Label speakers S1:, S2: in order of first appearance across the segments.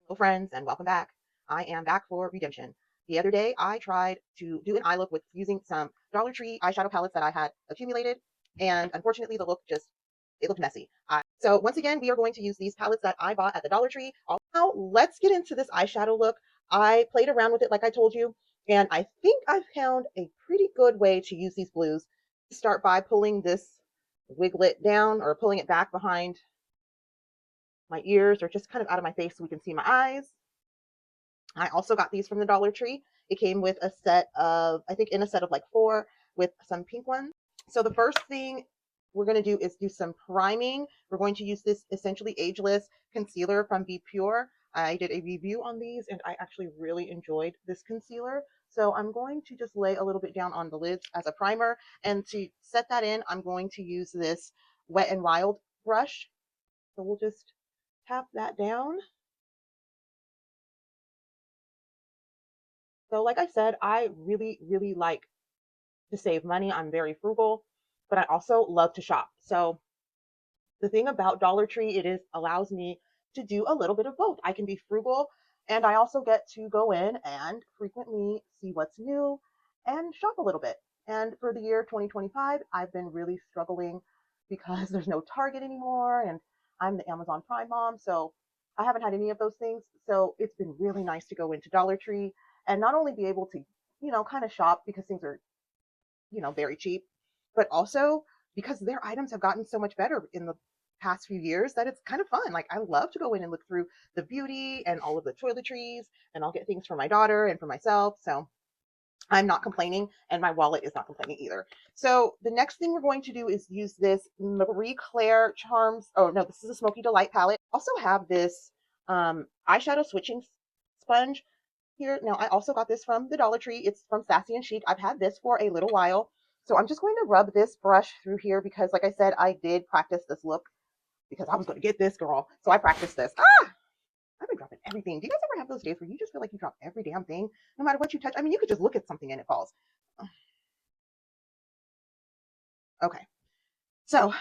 S1: Hello friends and welcome back. I am back for redemption. The other day I tried to do an eye look with using some Dollar Tree eyeshadow palettes that I had accumulated, and unfortunately the look just it looked messy. So once again we are going to use these palettes that I bought at the Dollar Tree. Now let's get into this eyeshadow look. I played around with it like I told you, and I think I've found a pretty good way to use these blues. Start by pulling this wiglet down or pulling it back behind my ears or just kind of out of my face so we can see my eyes. I also got these from the Dollar Tree. It came with a set of, I think in a set of like 4 with some pink ones. So the first thing we're going to do is do some priming. We're going to use this essentially ageless concealer from Be Pure. I did a review on these and I actually really enjoyed this concealer. So I'm going to just lay a little bit down on the lids as a primer. And to set that in, I'm going to use this Wet n Wild brush. So we'll just tap that down. So like I said, I really like to save money. I'm very frugal, but I also love to shop. So the thing about Dollar Tree, it is allows me to do a little bit of both. I can be frugal and I also get to go in and frequently see what's new and shop a little bit. And for the year 2025, I've been really struggling because there's no Target anymore and I'm the Amazon Prime mom, so I haven't had any of those things. So it's been really nice to go into Dollar Tree and not only be able to, kind of shop because things are, very cheap, but also because their items have gotten so much better in the past few years that it's kind of fun. Like I love to go in and look through the beauty and all of the toiletries, and I'll get things for my daughter and for myself. So I'm not complaining, and my wallet is not complaining either. So the next thing we're going to do is use this Marie Claire Charms. Oh no, this is a Smoky Delight palette. Also have this eyeshadow switching sponge here. Now I also got this from the Dollar Tree. It's from Sassy and Chic. I've had this for a little while. So I'm just going to rub this brush through here because like I said, I did practice this look because I was going to get this girl. So I practiced this. I've been dropping everything. Do you guys ever have those days where you just feel like you drop every damn thing, no matter what you touch? I mean, you could just look at something and it falls. Okay. So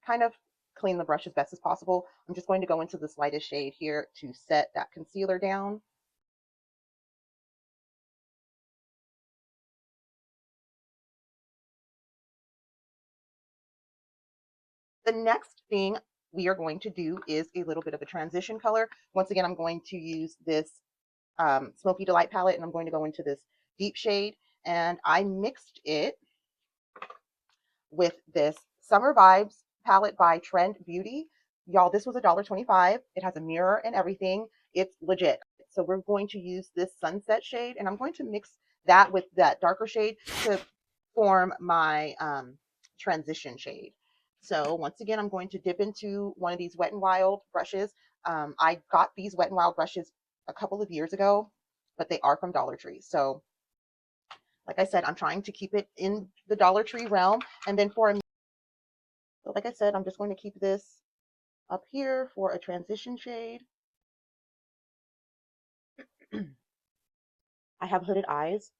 S1: kind of clean the brush as best as possible. I'm just going to go into this lightest shade here to set that concealer down. The next thing we are going to do is a little bit of a transition color. Once again, I'm going to use this Smoky Delight palette and I'm going to go into this deep shade, and I mixed it with this Summer Vibes palette by Trend Beauty. Y'all, this was $1.25. It has a mirror and everything. It's legit. So we're going to use this sunset shade and I'm going to mix that with that darker shade to form my transition shade. So once again, I'm going to dip into one of these Wet n Wild brushes. I got these Wet n Wild brushes a couple of years ago, but they are from Dollar Tree. So like I said, I'm trying to keep it in the Dollar Tree realm. And then so like I said, I'm just going to keep this up here for a transition shade. I have hooded eyes,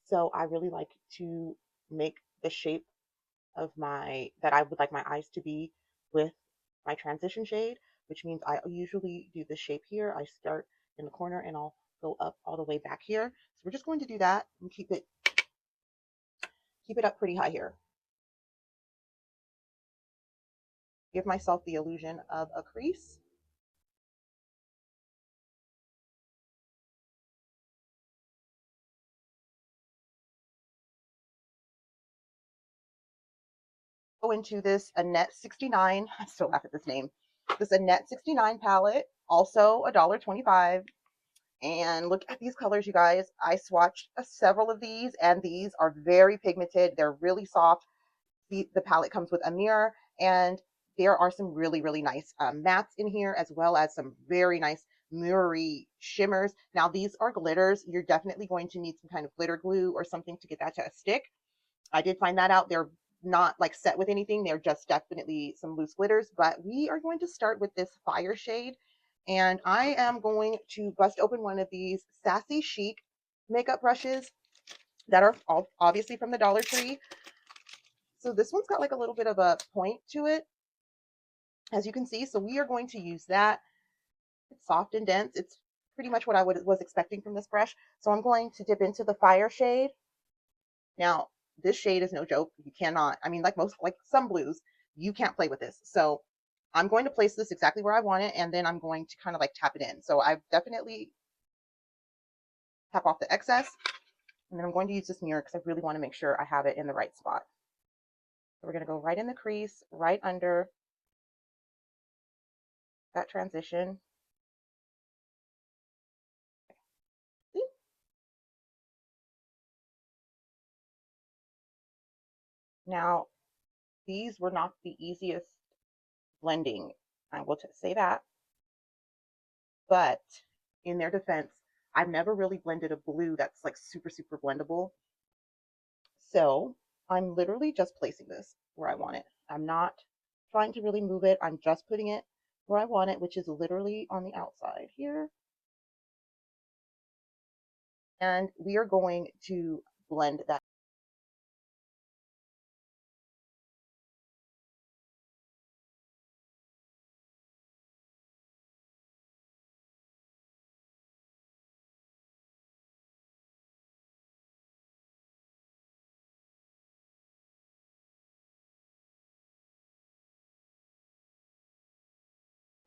S1: so I really like to make the shape of that I would like my eyes to be with my transition shade, which means I usually do the shape here. I start in the corner and I'll go up all the way back here. So we're just going to do that and keep it up pretty high here. Give myself the illusion of a crease. Go into this Annette 69. I still laugh at this name. This Annette 69 palette, also $1.25. And look at these colors, you guys. I swatched several of these, and these are very pigmented. They're really soft. The palette comes with a mirror, and there are some really nice mattes in here, as well as some very nice mirrory shimmers. Now, these are glitters. You're definitely going to need some kind of glitter glue or something to get that to stick. I did find that out. They're not like set with anything. They're just definitely some loose glitters, but we are going to start with this fire shade. And I am going to bust open one of these Sassy Chic makeup brushes that are obviously from the Dollar Tree. So this one's got like a little bit of a point to it, as you can see. So we are going to use that soft and dense. It's pretty much what I was expecting from this brush. So I'm going to dip into the fire shade. Now, this shade is no joke. You cannot, I mean, like some blues, you can't play with this. So I'm going to place this exactly where I want it, and then I'm going to kind of like tap it in. So I've definitely tap off the excess, and then I'm going to use this mirror because I really want to make sure I have it in the right spot. So we're going to go right in the crease, right under that transition. See? Now, these were not the easiest blending, I will say that, but in their defense, I've never really blended a blue that's like super, super blendable. So I'm literally just placing this where I want it. I'm not trying to really move it. I'm just putting it where I want it, which is literally on the outside here. And we are going to blend that.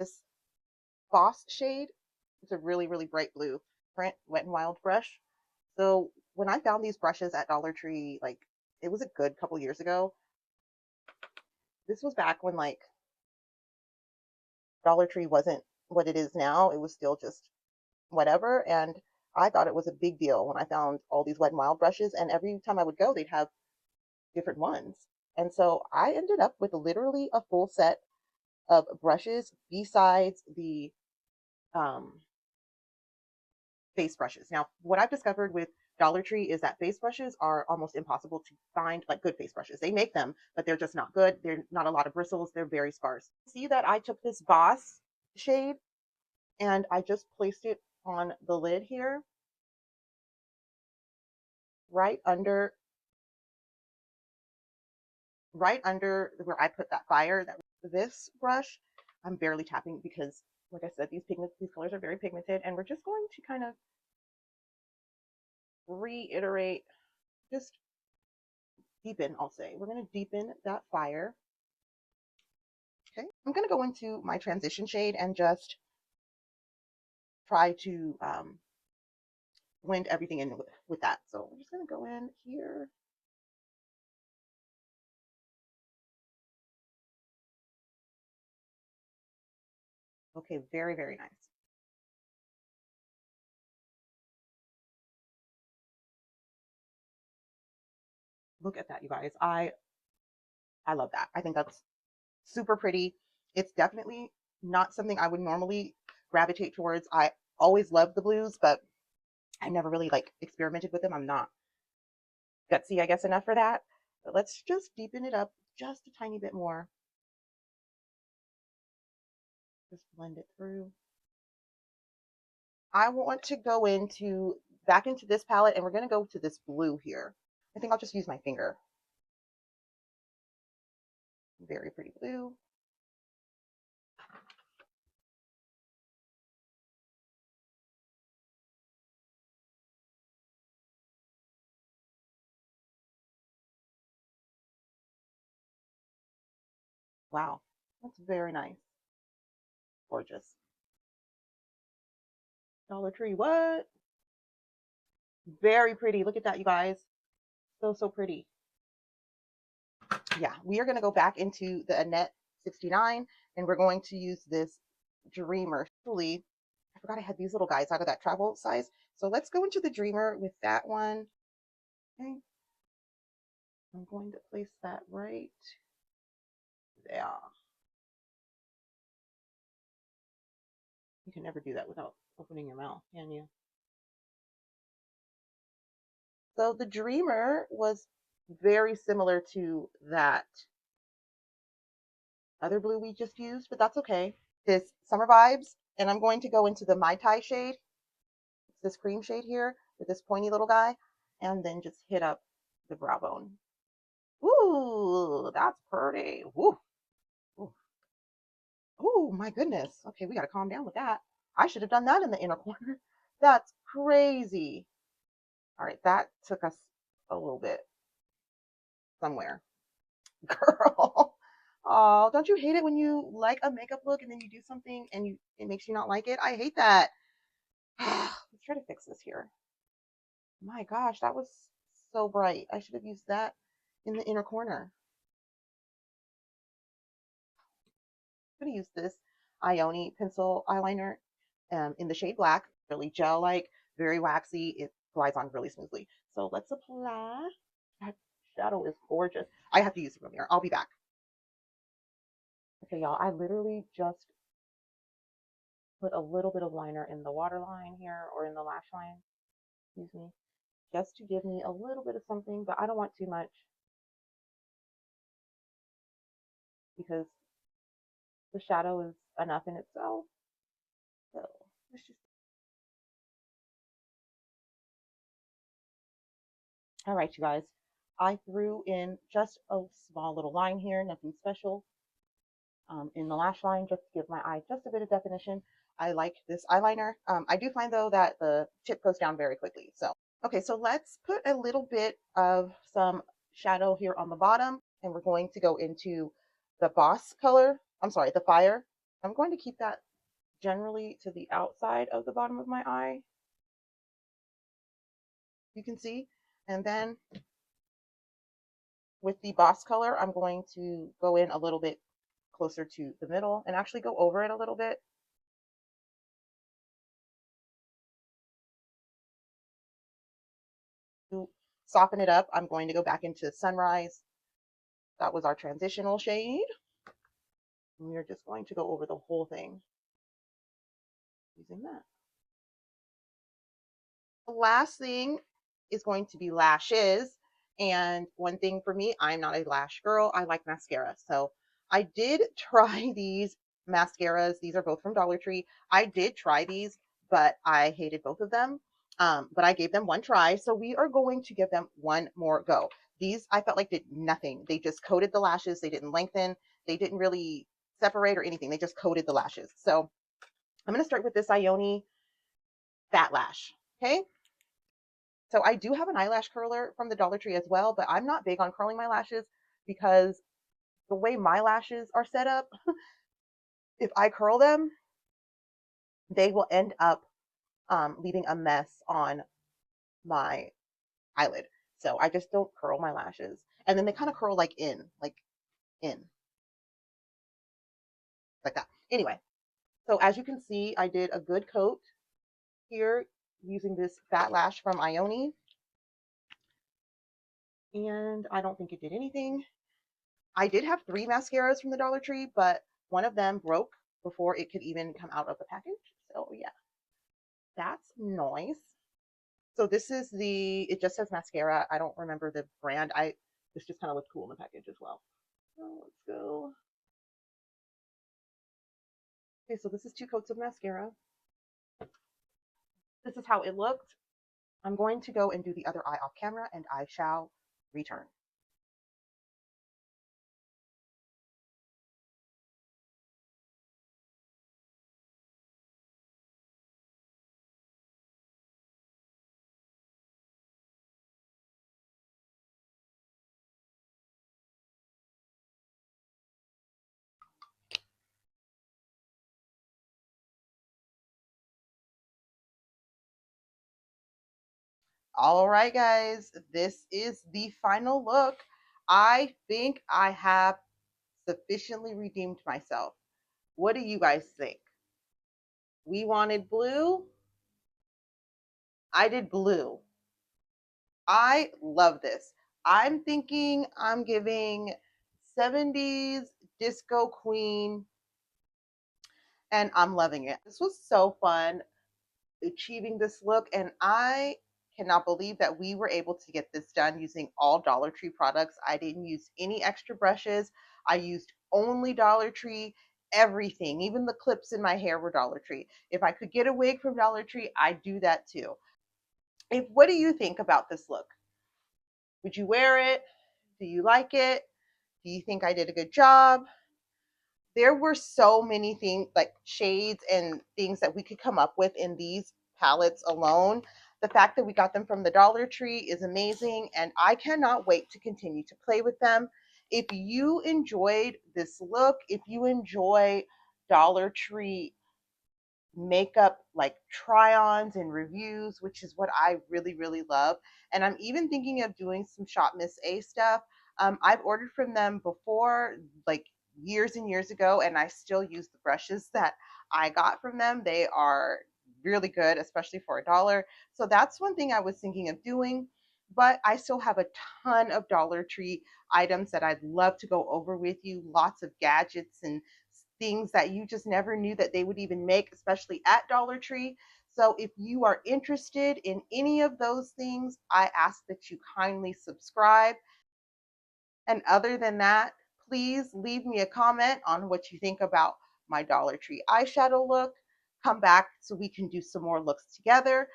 S1: This Boss shade, it's a really, really bright blue print Wet n Wild brush. So when I found these brushes at Dollar Tree, like it was a good couple years ago. This was back when like Dollar Tree wasn't what it is now. It was still just whatever. And I thought it was a big deal when I found all these Wet n Wild brushes. And every time I would go, they'd have different ones. And so I ended up with literally a full set of brushes besides the um, face brushes. Now, what I've discovered with Dollar Tree is that face brushes are almost impossible to find, like good face brushes. They make them, but they're just not good. They're not a lot of bristles. They're very sparse. See that I took this Boss shade and I just placed it on the lid here, right under where I put that fire. That this brush, I'm barely tapping because, like I said, these colors are very pigmented, and we're just going to kind of reiterate, just deepen, I'll say. We're going to deepen that fire. Okay, I'm going to go into my transition shade and just try to blend everything in with that. So I'm just going to go in here. Okay, very, very nice. Look at that, you guys. I love that. I think that's super pretty. It's definitely not something I would normally gravitate towards. I always loved the blues, but I never really like experimented with them. I'm not gutsy, I guess, enough for that. But let's just deepen it up just a tiny bit more. Just blend it through. I want to go back into this palette, and we're going to go to this blue here. I think I'll just use my finger. Very pretty blue. Wow, that's very nice. Gorgeous. Dollar Tree, what? Very pretty. Look at that, you guys. So, so pretty. Yeah, we are going to go back into the Annette 69, and we're going to use this Dreamer. Actually, I forgot I had these little guys out of that travel size. So let's go into the Dreamer with that one. Okay. I'm going to place that right there. You can never do that without opening your mouth, can you? So the Dreamer was very similar to that other blue we just used, but that's okay. This Summer Vibes, and I'm going to go into the Mai Tai shade. It's this cream shade here with this pointy little guy, and then just hit up the brow bone. Ooh, that's pretty. Ooh, ooh, ooh, my goodness. Okay, we got to calm down with that. I should have done that in the inner corner. That's crazy. All right, that took us a little bit somewhere. Girl. Oh, don't you hate it when you like a makeup look and then you do something and it makes you not like it? I hate that. Let's try to fix this here. My gosh, that was so bright. I should have used that in the inner corner. I'm going to use this Ioni pencil eyeliner in the shade black. Really gel-like, very waxy. It glides on really smoothly. So let's apply. That shadow is gorgeous. I have to use the mirror. I'll be back. Okay, y'all, I literally just put a little bit of liner in the waterline here or in the lash line, excuse me, just to give me a little bit of something, but I don't want too much because the shadow is enough in itself. So let's just. All right, you guys. I threw in just a small little line here, nothing special, in the lash line, just to give my eye just a bit of definition. I like this eyeliner. I do find though that the tip goes down very quickly. So, okay, so let's put a little bit of some shadow here on the bottom, and we're going to go into the boss color. I'm sorry, the fire. I'm going to keep that generally to the outside of the bottom of my eye. You can see. And then with the boss color, I'm going to go in a little bit closer to the middle and actually go over it a little bit. To soften it up, I'm going to go back into Sunrise. That was our transitional shade. And we're just going to go over the whole thing using that. The last thing is going to be lashes. And one thing for me, I'm not a lash girl. I like mascara. So I did try these mascaras. These are both from Dollar Tree. I did try these, but I hated both of them. But I gave them one try. So we are going to give them one more go. These I felt like did nothing. They just coated the lashes. They didn't lengthen. They didn't really separate or anything. They just coated the lashes. So I'm going to start with this Ioni Fat Lash. Okay. So I do have an eyelash curler from the Dollar Tree as well, but I'm not big on curling my lashes because the way my lashes are set up, if I curl them, they will end up leaving a mess on my eyelid. So I just don't curl my lashes. And then they kind of curl like in, like that. Anyway, so as you can see, I did a good coat here using this Fat Lash from Ioni. And I don't think it did anything. I did have 3 mascaras from the Dollar Tree, but one of them broke before it could even come out of the package. So yeah, that's nice. So this is it just says mascara. I don't remember the brand. This just kind of looked cool in the package as well. So let's go. Okay, so this is 2 coats of mascara. This is how it looked. I'm going to go and do the other eye off camera, and I shall return. All right, guys, this is the final look. I think I have sufficiently redeemed myself. What do you guys think? We wanted blue. I did blue. I love this. I'm thinking I'm giving 70s disco queen, and I'm loving it. This was so fun achieving this look, and I cannot believe that we were able to get this done using all Dollar Tree products. I didn't use any extra brushes. I used only Dollar Tree. Everything, even the clips in my hair, were Dollar Tree. If I could get a wig from Dollar Tree, I'd do that too. What do you think about this look? Would you wear it? Do you like it? Do you think I did a good job? there were so many things like shades and things that we could come up with in these palettes alone. The fact that we got them from the Dollar Tree is amazing, and I cannot wait to continue to play with them. If you enjoyed this look, if you enjoy Dollar Tree makeup like try-ons and reviews, which is what I really, really love. And I'm even thinking of doing some Shop Miss A stuff. I've ordered from them before, like years and years ago, and I still use the brushes that I got from them. They are really good, especially for $1. So that's one thing I was thinking of doing. But I still have a ton of Dollar Tree items that I'd love to go over with you. Lots of gadgets and things that you just never knew that they would even make, especially at Dollar Tree. So if you are interested in any of those things, I ask that you kindly subscribe. And other than that, please leave me a comment on what you think about my Dollar Tree eyeshadow look. Come back so we can do some more looks together.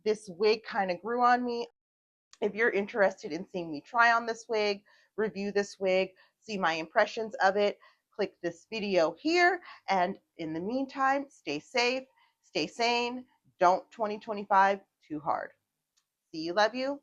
S1: This wig kind of grew on me. If you're interested in seeing me try on this wig, review this wig, see my impressions of it, click this video here. And in the meantime, stay safe, stay sane, don't 2025 too hard. See you, love you.